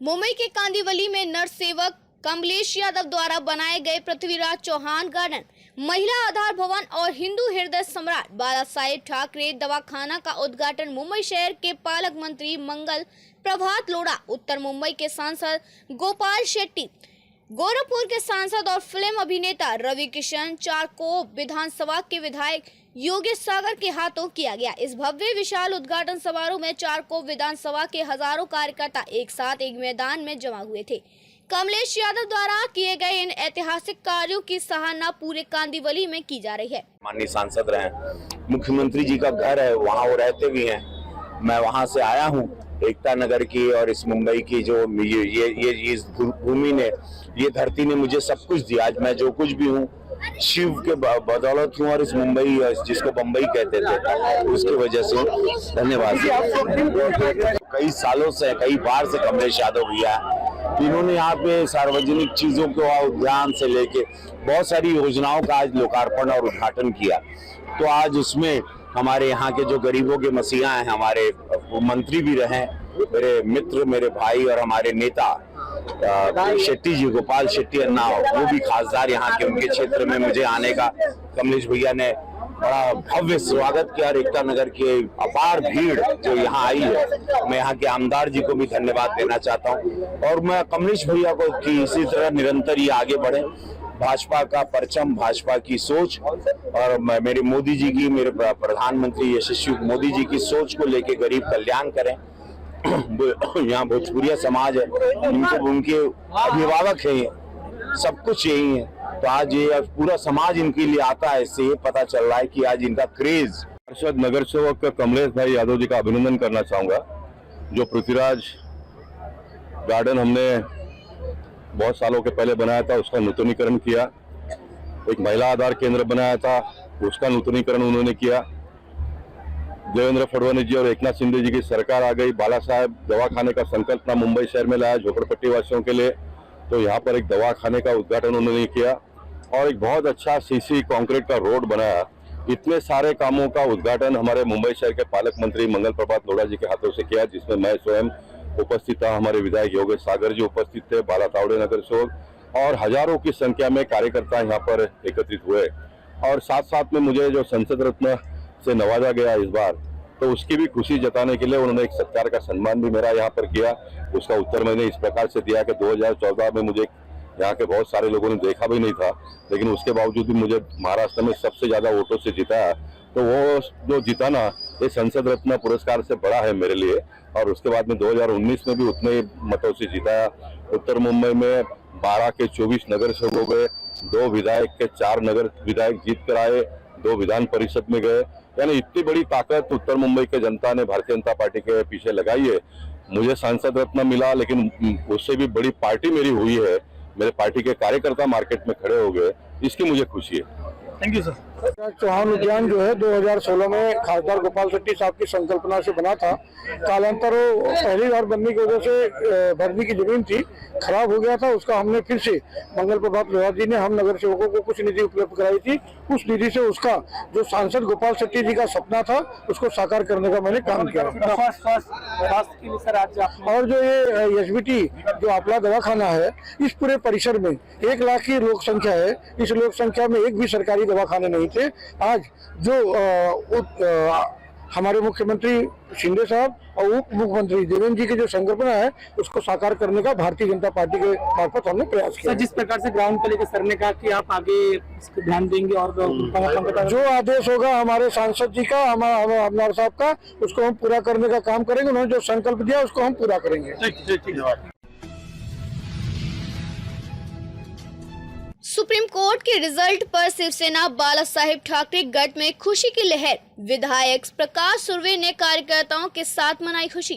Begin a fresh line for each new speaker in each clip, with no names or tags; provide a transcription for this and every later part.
मुंबई के कांदिवली में नरसेवक कमलेश यादव द्वारा बनाए गए पृथ्वीराज चौहान गार्डन, महिला आधार भवन और हिंदू हृदय सम्राट बाला साहेब ठाकरे दवाखाना का उद्घाटन मुंबई शहर के पालक मंत्री मंगल प्रभात लोढ़ा, उत्तर मुंबई के सांसद गोपाल शेट्टी, गोरखपुर के सांसद और फिल्म अभिनेता रवि किशन, चारकोप विधानसभा के विधायक योगेश सागर के हाथों किया गया। इस भव्य विशाल उद्घाटन समारोह में चारकोप विधानसभा के हजारों कार्यकर्ता एक साथ एक मैदान में जमा हुए थे। कमलेश यादव द्वारा किए गए इन ऐतिहासिक कार्यों की सराहना पूरे कांदिवली में की जा रही है।
माननीय सांसद रहे, मुख्यमंत्री जी का घर है, वहाँ वो रहते भी हैं। मैं वहाँ से आया हूँ, एकता नगर की और इस मुंबई की जो ये इस भूमि ने, ये धरती ने मुझे सब कुछ दिया। आज मैं जो कुछ भी हूँ शिव के बदौलत हूँ, और इस मुंबई जिसको बम्बई कहते थे उसकी वजह से धन्यवाद। कई सालों से, कई बार से कमलेश यादव भैया इन्होंने यहाँ पे सार्वजनिक चीजों को उद्यान से लेके बहुत सारी योजनाओं का आज लोकार्पण और उद्घाटन किया। तो आज उसमें हमारे यहाँ के जो गरीबों के मसीहा हैं, हमारे मंत्री भी रहे, मेरे मित्र, मेरे भाई और हमारे नेता शेट्टी जी, गोपाल शेट्टी अन्ना, वो भी खासदार यहाँ के, उनके क्षेत्र में मुझे आने का कमलेश भैया ने बड़ा भव्य स्वागत किया। और एकता नगर की अपार भीड़ जो यहाँ आई है, मैं यहाँ के आमदार जी को भी धन्यवाद देना चाहता हूँ। और मैं कमलेश भैया को कि इसी तरह निरंतर ये आगे बढ़े, भाजपा का परचम, भाजपा की सोच और मेरे मोदी जी की, मेरे प्रधानमंत्री यशस्वी मोदी जी की सोच को लेके गरीब कल्याण करें। यहाँ भोजपुरिया समाज है, उनके अभिभावक है, सब कुछ यही है। तो आज ये पूरा समाज इनके लिए आता है, इससे ये पता चल रहा है कि आज इनका क्रेज।
पार्षद नगर सेवक कमलेश भाई यादव जी का अभिनंदन करना चाहूँगा। जो पृथ्वीराज गार्डन हमने बहुत सालों के पहले बनाया था, उसका नूतनीकरण किया। एक महिला आधार केंद्र बनाया था, उसका नूतनीकरण उन्होंने किया। देवेंद्र फडणवीस जी और एकनाथ शिंदे जी की सरकार आ गई, बाला साहेब दवाखाने का संकल्पना मुंबई शहर में लाया झोपड़पट्टी वासियों के लिए। तो यहाँ पर एक दवाखाने का उद्घाटन उन्होंने किया और एक बहुत अच्छा सीसी कंक्रीट का रोड बनाया। इतने सारे कामों का उद्घाटन हमारे मुंबई शहर के पालक मंत्री मंगल प्रभात लोढ़ा जी के हाथों से किया, जिसमें मैं स्वयं उपस्थित था, हमारे विधायक योगेश सागर जी उपस्थित थे, बाला तावड़े नगर सेवक और हजारों की संख्या में कार्यकर्ता यहाँ पर एकत्रित हुए। और साथ साथ में मुझे जो संसद रत्न से नवाजा गया इस बार, तो उसकी भी खुशी जताने के लिए उन्होंने एक सत्कार का सम्मान भी मेरा यहाँ पर किया। उसका उत्तर मैंने इस प्रकार से दिया कि 2014 में मुझे यहाँ के बहुत सारे लोगों ने देखा भी नहीं था, लेकिन उसके बावजूद भी मुझे महाराष्ट्र में सबसे ज्यादा वोटों से जिताया। तो वो जो जिताना ये संसद रत्न पुरस्कार से बड़ा है मेरे लिए। और उसके बाद में 2019 में भी उतने ही मतों से जिताया। उत्तर मुंबई में 12 के 24 नगर सेवक हो गए, 2 विधायक के 4 नगर विधायक जीत कर आए, 2 विधान परिषद में गए। यानी इतनी बड़ी ताकत उत्तर मुंबई के जनता ने भारतीय जनता पार्टी के पीछे लगाई है। मुझे सांसद रत्न मिला, लेकिन उससे भी बड़ी पार्टी मेरी हुई है। मेरे पार्टी के कार्यकर्ता मार्केट में खड़े हो गए, इसकी मुझे खुशी है।
Thank you sir. चौहान उद्यान जो है 2016 में खासदार गोपाल शेट्टी साहब की संकल्पना से बना था। कालांतर वो पहली बार बनने की वजह से भरनी की जमीन थी, खराब हो गया था। उसका हमने फिर से मंगल प्रभात लोढ़ा जी ने हम नगर सेवकों को कुछ निधि उपलब्ध कराई थी। उस निधि से उसका जो सांसद गोपाल शेट्टी जी का सपना था उसको साकार करने का मैंने काम किया। और जो ये एसबीटी जो आपला दवाखाना है, इस पूरे परिसर में 1 लाख की लोक संख्या है। इस लोक संख्या में एक भी सरकारी दवाखाने नहीं थे। आज जो हमारे मुख्यमंत्री शिंदे साहब और उप मुख्यमंत्री देवेंद्र जी की जो संकल्पना है, उसको साकार करने का भारतीय जनता पार्टी के मार्फत हमने प्रयास किया। जिस प्रकार से ग्राउंड पे लेकर सर ने कहा कि आप आगे इसको ध्यान देंगे और
जो आदेश होगा हमारे सांसद जी का, हमारे साहब का, उसको हम पूरा करने का काम करेंगे। उन्होंने जो संकल्प दिया उसको हम पूरा करेंगे।
सुप्रीम कोर्ट के रिजल्ट पर शिवसेना बाला साहेब ठाकरे गढ़ में खुशी की लहर, विधायक प्रकाश सुर्वे ने कार्यकर्ताओं के साथ मनाई खुशी।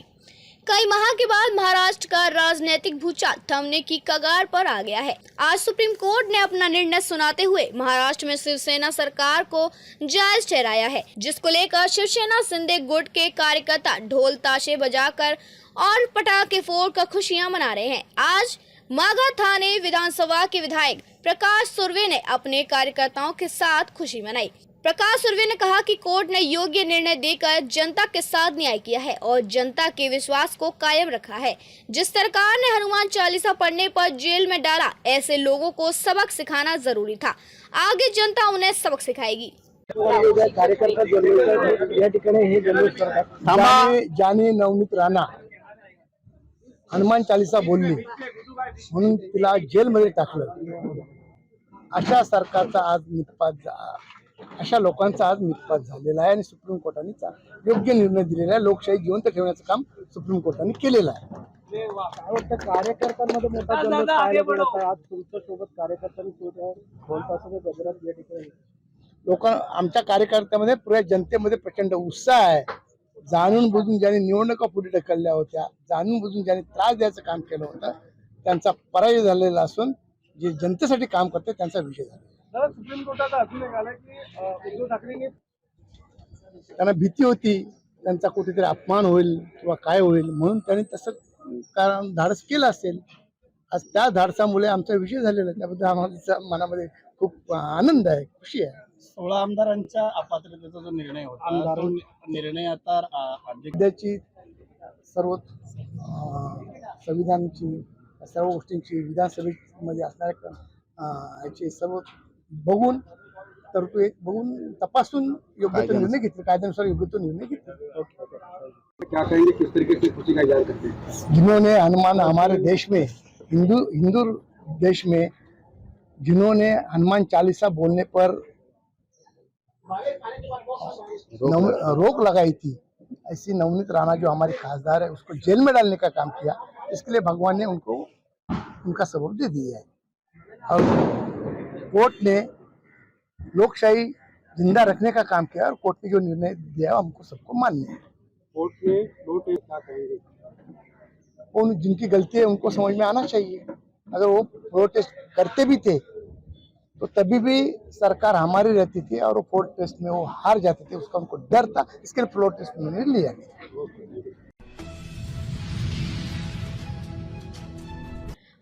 कई माह के बाद महाराष्ट्र का राजनीतिक भूचाल थमने की कगार पर आ गया है। आज सुप्रीम कोर्ट ने अपना निर्णय सुनाते हुए महाराष्ट्र में शिवसेना सरकार को जायज ठहराया है, जिसको लेकर शिवसेना शिंदे गुट के कार्यकर्ता ढोल ताशे बजाकर और पटाखे फोड़कर खुशियां मना रहे हैं। आज माघा थाने विधानसभा के विधायक प्रकाश सुर्वे ने अपने कार्यकर्ताओं के साथ खुशी मनाई। प्रकाश सुर्वे ने कहा कि कोर्ट ने योग्य निर्णय देकर जनता के साथ न्याय किया है और जनता के विश्वास को कायम रखा है। जिस सरकार ने हनुमान चालीसा पढ़ने पर जेल में डाला, ऐसे लोगों को सबक सिखाना जरूरी था। आगे जनता उन्हें सबक सिखाएगी।
कार्यकर्ता या ठिकाणी हे जल्लोष करतात। ज्याने नवनीत राणा हनुमान चालीसा बोलली म्हणून तिला जेलमध्ये टाकलं, अशा सरकारचा आज निष्पात अशा लोकांचा आज निष्पात झालेला आहे आणि सुप्रीम कोर्टाने योग्य निर्णय दिलेला आहे। लोकशाही जिवंत ठेवण्याचं काम सुप्रीम कोर्टाने केलेलं आहे। कार्यकर्त्यांमध्ये मोठा जल्लोष पाहायला मिळत आहे। आज तुमच्या सोबत कार्यकर्त्यांनी बोलताना गजरात या ठिकाणी लोक आमच्या कार्यकर्त्यामध्ये पुऱ्या जनतेमध्ये प्रचंड उत्साह आहे। जाणून बुजून ज्यांनी निवडणुका पुढे ढकलल्या होत्या, जाणून बुजून ज्यांनी त्रास द्यायचं काम केलं होतं, त्यांचा पराजय झालेला असून जे जनतेसाठी काम करते त्यांचा विजय झाला। सुप्रीम कोर्टात अजून एक आलं की उद्धव ठाकरेंनी त्यांना भीती होती त्यांचा कुठेतरी अपमान होईल किंवा काय होईल म्हणून त्यांनी तसं कारण धाडस केलं असेल। आज त्या धाडसामुळे आमचा विजय झालेला आहे, त्याबद्दल आम्हाला मनामध्ये खूप आनंद आहे, खुशी आहे।
16 आमदारांच्या अपात्रतेचा जो निर्णय होता, तो निर्णय आता
सध्याची सर्व संविधानाची सर्व गोष्टींची विधानसभेमध्ये असणाऱ्या याची सर्व बघून तरतूद बघून तपासून योग्य तो निर्णय घेतला, कायद्यानुसार योग्य तो निर्णय घेतला। क्या कहेंगे, किस तरीके से खुशी का इजहार करते हैं? जिन्होंने हनुमान हमारे देश में हिंदू देश में जिन्होंने हनुमान चालीसा बोलने पर रोक लगाई थी, ऐसी नवनीत राणा जो हमारी खासदार है उसको जेल में डालने का काम किया, इसके लिए भगवान ने उनको उनका सबब दे दिया है। और कोर्ट ने लोकशाही जिंदा रखने का काम किया और कोर्ट ने जो निर्णय दिया हमको सबको मान्य है। कोर्ट ने क्या कहेंगे? उन जिनकी गलती है उनको समझ में आना चाहिए। अगर वो प्रोटेस्ट करते भी थे तो तभी भी सरकार हमारी रहती थी और वो फ्लोर टेस्ट में वो हार जाते थे, उसका उनको डर था, इसके लिए फ्लोर टेस्ट में लिया गया।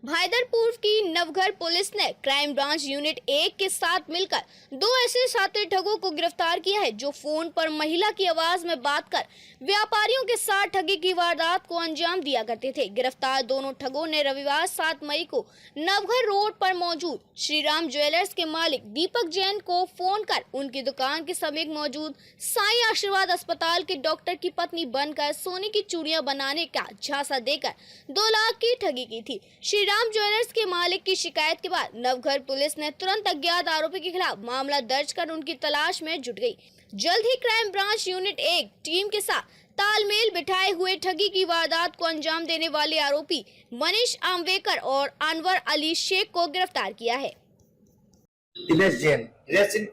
भाईदरपुर की नवघर पुलिस ने क्राइम ब्रांच यूनिट 1 के साथ मिलकर 2 ऐसे शातिर ठगों को गिरफ्तार किया है जो फोन पर महिला की आवाज में बात कर व्यापारियों के साथ ठगी की वारदात को अंजाम दिया करते थे। गिरफ्तार दोनों ठगों ने रविवार 7 मई को नवघर रोड पर मौजूद श्रीराम ज्वेलर्स के मालिक दीपक जैन को फोन कर उनकी दुकान के समीप मौजूद साईं आशीर्वाद अस्पताल के डॉक्टर की पत्नी बनकर सोने की चूड़ियां बनाने का झांसा देकर 2 लाख की ठगी की थी। श्रीराम ज्वेलर्स के मालिक की शिकायत के बाद नवघर पुलिस ने तुरंत अज्ञात आरोपी के खिलाफ मामला दर्ज कर उनकी तलाश में जुट गई। जल्द ही क्राइम ब्रांच यूनिट 1 टीम के साथ तालमेल बिठाए हुए ठगी की वारदात को अंजाम देने वाले आरोपी मनीष आम्बेकर और अनवर अली शेख को गिरफ्तार किया है।
दिनेश जैन,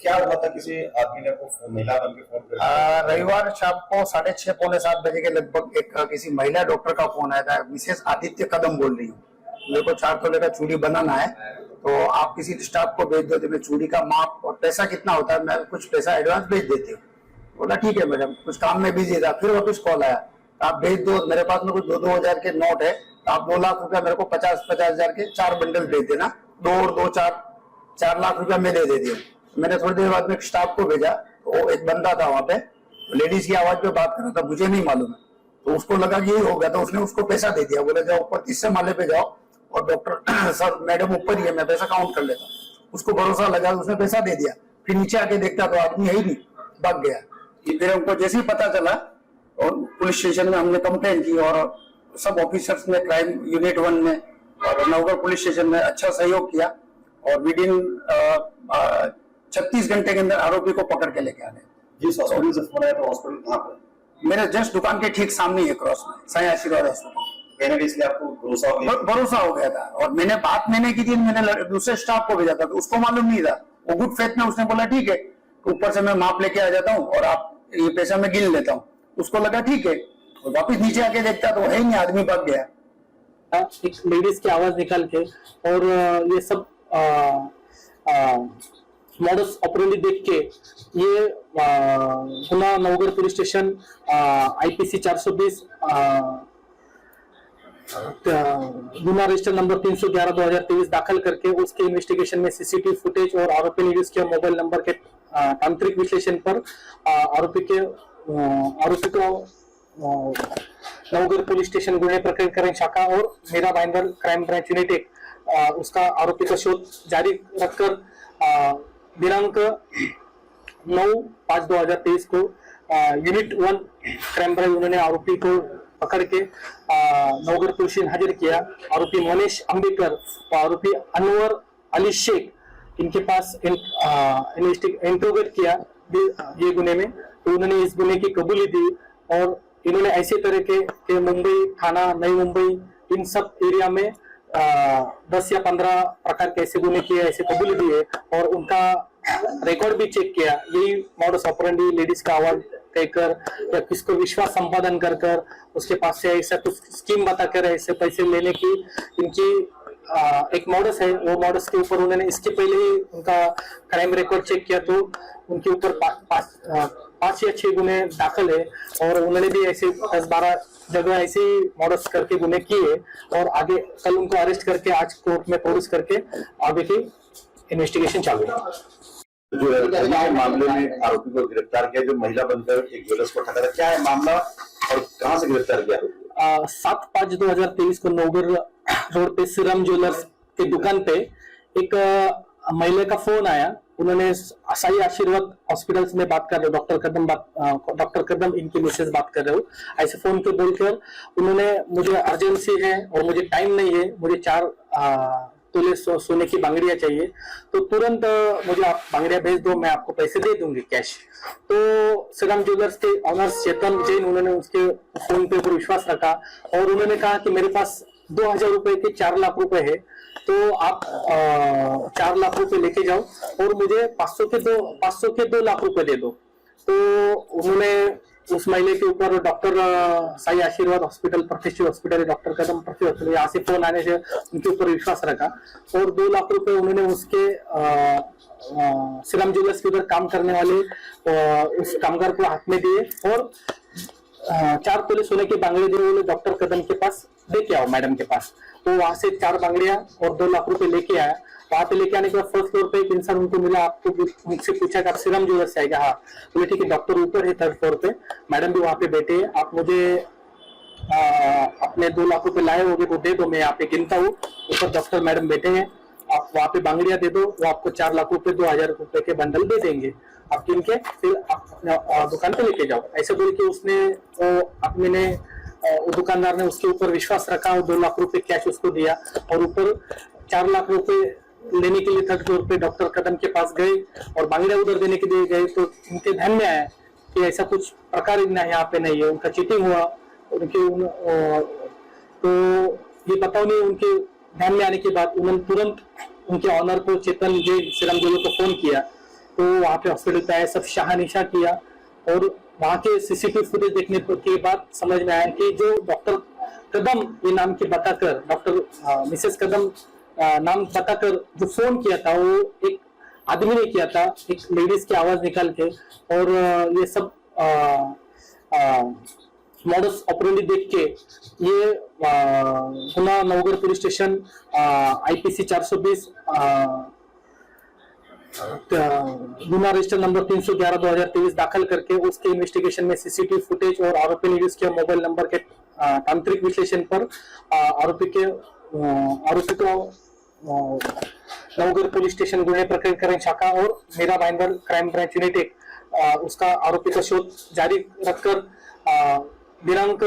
क्या हुआ था? किसी आदमी ने आपको महिला बन के फोन कर
रविवार शाम को 6:30 पौने 7 बजे के लगभग एक किसी महिला डॉक्टर का फोन आया था। मिसेस आदित्य कदम बोल रही हूँ, मेरे को 4 तोले का चूड़ी बनाना है, तो आप किसी स्टाफ को भेज दो, तो मैं चूड़ी का माप और पैसा कितना होता है, मैं कुछ पैसा एडवांस भेज देती हूँ। बोला ठीक है मैडम, कुछ काम में बिजी था। फिर वापस कॉल आया, आप भेज दो, मेरे पास में कुछ 2-2 हजार के नोट है, तो आप 2 लाख रुपया मेरे को 50-50 हजार के 4 बंडल भेज देना, 2 और 2 4 लाख रुपया मैं दे देती हूँ। मैंने थोड़ी देर बाद में एक स्टाफ को भेजा, तो एक बंदा था वहाँ पे, लेडीज की आवाज पे बात कर रहा था, मुझे नहीं मालूम है, तो उसको लगा कि यही हो गया, तो उसने उसको पैसा दे दिया। बोले जाओ ऊपर 30 माले पे जाओ और डॉक्टर सर मैडम ऊपर ही है, मैं पैसा काउंट कर लेता हूँ। उसको भरोसा लगा, उसने पैसा दे दिया। फिर नीचे आके देखता तो आदमी है ही नहीं, भाग गया। फिर हमको जैसे ही पता चला और पुलिस स्टेशन में हमने कंप्लेंट की और सब ऑफिसर्स ने क्राइम यूनिट 1 में और नवगढ़ पुलिस स्टेशन में अच्छा सहयोग किया और विदिन 36 घंटे के अंदर आरोपी को पकड़ के लेके आ गए।
जिस हॉस्पिटल से फोन आया तो हॉस्पिटल कहाँ पे?
मेरे जस्ट दुकान के ठीक सामने है, क्रॉस में साईं आशीर्वाद अस्पताल।
इसलिए आपको
भरोसा हो गया था और मैंने की थी, मैंने दूसरे स्टाफ को भेजा था, तो उसको मालूम नहीं था। वो गुड फेथ में उसने बोला ठीक है, ऊपर से मैं माप लेके आ जाता हूँ और आप ये पैसा मैं गिन लेता हूँ। उसको लगा ठीक है, और वापिस नीचे आके देखता तो है ही नहीं, आदमी भाग गया।
एक लेडीज की आवाज निकाल के और ये सब मॉडस ऑपरेंडी देख के ये गुना नवगढ़ पुलिस स्टेशन IPC 420 गुना रजिस्टर नंबर 311/2023 दाखिल करके उसके इन्वेस्टिगेशन में CCTV फुटेज और आरोपी ने यूज किया मोबाइल नंबर के तांत्रिक विश्लेषण पर आरोपी को नवगढ़ पुलिस स्टेशन गुन्हे प्रकरण शाखा और Mira Bhayandar crime branch unit 1 उसका आरोपी का शोध जारी रखकर दिनांक 9/5/2023 को यूनिट 1 क्राइम ब्रांच उन्होंने आरोपी को पकड़ के नवगढ़ पुलिस स्टेशन हाजिर किया। आरोपी मोनेश अंबेकर और आरोपी अनवर अली शेख इनके पास इंट्रोगेट किया ये गुने में, तो उन्होंने इस गुने की कबूली दी और इन्होंने ऐसे तरह के मुंबई थाना नई मुंबई इन सब एरिया में 10 या 15 प्रकार के ऐसे गुने किए, ऐसे कबूली दिए और उनका रिकॉर्ड भी चेक किया। यही मॉडस ऑपरेंडी लेडीज का आवाज कहकर या किसको विश्वास संपादन कर कर उसके पास से ऐसा कुछ स्कीम बताकर ऐसे पैसे लेने की इनकी एक मॉडस है। वो मॉडस के ऊपर उन्होंने इसके पहले ही उनका क्राइम रिकॉर्ड चेक किया तो उनके ऊपर 5 या 6 गुने दाखिल है और उन्होंने भी ऐसे 10-12 जगह ऐसे ही मॉडस करके गुने किए और आगे कल उनको अरेस्ट करके आज कोर्ट में प्रोड्यूस करके आगे की इन्वेस्टिगेशन चालू है।
जो है मामले में आरोपी को गिरफ्तार किया जो महिला बनकर एक ज्वेलर्स को ठगा, क्या है मामला और कहां से गिरफ्तार किया?
7/5/2023 को नवगढ़ रोड पे श्रीराम ज्वेलर्स की दुकान पे एक महिला का फोन आया। उन्होंने साई आशीर्वाद हॉस्पिटल्स में बात कर रहे हो, डॉक्टर कदम इनकी मिसेज बात कर रहे हो, ऐसे फोन पे बोलकर उन्होंने मुझे अर्जेंसी है और मुझे टाइम नहीं है, मुझे 4 तोले सोने की बांगड़ियां चाहिए तो तुरंत मुझे आप बांगड़ियां भेज दो, मैं आपको पैसे दे दूंगी कैश। तो श्रीराम ज्वेलर्स के ऑनर्स चेतन जैन उन्होंने उसके फोन पे ऊपर विश्वास रखा और उन्होंने कहा कि मेरे पास 2000 रुपए के 4 लाख रुपए है तो आप 4 लाख रुपए लेके जाओ और मुझे 500 के 2 लाख रुपए दे दो। तो उन्होंने उस महिला के ऊपर डॉक्टर साई आशीर्वाद हॉस्पिटल, प्रतिष्ठित हॉस्पिटल, डॉक्टर कदम प्रतिष्ठित हॉस्पिटल, यहाँ से फोन आने से उनके ऊपर विश्वास रखा और 2 लाख रुपए उन्होंने उसके श्रीराम ज्वेलर्स के उधर काम करने वाले उस कामगार को हाथ में दिए और 4 तोले सोने के बांगड़े जो उन्होंने डॉक्टर कदम के पास लेके आओ मैडम के पास। तो वहां से 4 बांगड़ियां और 2 लाख रुपए लेके आया। वहां पे लेके आने के बाद फर्स्ट फ्लोर पे एक इंसान उनको मिला, आपको मुझसे पूछा कि आप श्रीराम ज्वेलर्स से आएगा? हाँ। बोले ठीक है, डॉक्टर ऊपर है 3rd फ्लोर पे, मैडम भी वहां पे बैठे हैं, आप मुझे अपने 2 लाख रुपए लाए होगे तो दे दो, मैं यहाँ पे गिनता हूँ। ऊपर डॉक्टर मैडम बैठे हैं, आप वहां पे बांगड़ियां दे दो, वो आपको 4 लाख रुपए 2000 रुपए के बंडल दे देंगे, आप गिन के फिर अपने दुकान पे लेके जाओ। ऐसे बोल के उसने अपने दुकानदार ने उसके ऊपर विश्वास रखा और 2 लाख रुपए कैश उसको दिया और ऊपर 4 लाख रुपए लेने के लिए 3rd फ्लोर पे डॉक्टर कदम के पास गए और बांगड़ियां उधर देने के लिए गए तो उनके ध्यान में आया कि ऐसा कुछ प्रकार यहाँ पे नहीं है, उनका चीटिंग हुआ उनके तो ये बताओ नहीं। उनके ध्यान में आने के बाद उन्होंने तुरंत उनके ऑनर को चेतन जैन श्रीराम ज्वेलर्स को फोन किया तो वहां पे हॉस्पिटल पे आए, सब शाहनिशा किया और वहां के सीसीटीवी फुटेज देखने के बाद समझ में आया कि जो डॉक्टर कदम ये नाम के बताकर, डॉक्टर मिसेस कदम नाम बताकर जो फोन किया था वो एक आदमी ने किया था, एक लेडीज की आवाज निकाल के। और ये सब मॉडस ऑपरेंडी देख के ये गुना नवगढ़ पुलिस स्टेशन IPC 420 गुना रजिस्टर नंबर 311/2023 दाखिल करके उसके इन्वेस्टिगेशन में सीसीटीवी फुटेज और आरोपी ने यूज किया मोबाइल नंबर के तांत्रिक विश्लेषण पर आरोपी को नवगढ़ पुलिस स्टेशन गुन्हे प्रकरण शाखा और Mira Bhayandar crime branch unit 1 उसका आरोपी का शोध जारी रखकर दिनांक